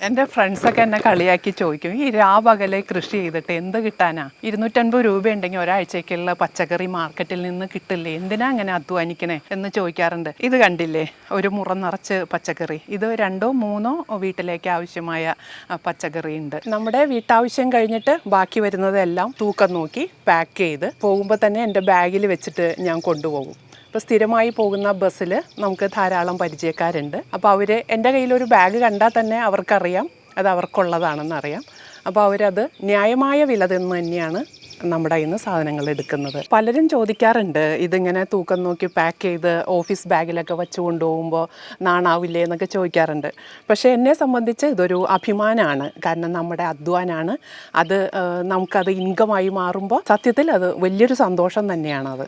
എൻ്റെ ഫ്രണ്ട്സൊക്കെ എന്നെ കളിയാക്കി ചോദിക്കും, ഈ രാപകലെ കൃഷി ചെയ്തിട്ട് എന്ത് കിട്ടാനാ? 250 രൂപ ഉണ്ടെങ്കിൽ ഒരാഴ്ചയ്ക്കുള്ള പച്ചക്കറി മാർക്കറ്റിൽ നിന്ന് കിട്ടില്ലേ, എന്തിനാ അങ്ങനെ അധ്വാനിക്കണേ എന്ന് ചോദിക്കാറുണ്ട്. ഇത് കണ്ടില്ലേ, ഒരു മുറം നിറച്ച് പച്ചക്കറി. ഇത് 2-3 വീട്ടിലേക്ക് ആവശ്യമായ പച്ചക്കറി ഉണ്ട്. നമ്മുടെ വീട്ടാവശ്യം കഴിഞ്ഞിട്ട് ബാക്കി വരുന്നതെല്ലാം തൂക്കം നോക്കി പാക്ക് ചെയ്ത് പോകുമ്പോൾ തന്നെ എൻ്റെ ബാഗിൽ വെച്ചിട്ട് ഞാൻ കൊണ്ടുപോകും. ഇപ്പോൾ സ്ഥിരമായി പോകുന്ന ബസ്സിൽ നമുക്ക് ധാരാളം പരിചയക്കാരുണ്ട്. അപ്പോൾ അവർ എൻ്റെ കയ്യിലൊരു ബാഗ് കണ്ടാൽ തന്നെ അവർക്കറിയാം അത് അവർക്കുള്ളതാണെന്നറിയാം. അപ്പോൾ അവരത് ന്യായമായ വില തന്നെയാണ് നമ്മുടെ കയ്യിൽ നിന്ന് സാധനങ്ങൾ എടുക്കുന്നത്. പലരും ചോദിക്കാറുണ്ട്, ഇതിങ്ങനെ തൂക്കം നോക്കി പാക്ക് ചെയ്ത് ഓഫീസ് ബാഗിലൊക്കെ വെച്ച് കൊണ്ടുപോകുമ്പോൾ നാണാവില്ലേ എന്നൊക്കെ ചോദിക്കാറുണ്ട്. പക്ഷേ എന്നെ സംബന്ധിച്ച് ഇതൊരു അഭിമാനമാണ്. കാരണം നമ്മുടെ അധ്വാനമാണ് അത്, നമുക്കത് ഇൻകമായി മാറുമ്പോൾ സത്യത്തിൽ അത് വലിയൊരു സന്തോഷം തന്നെയാണത്.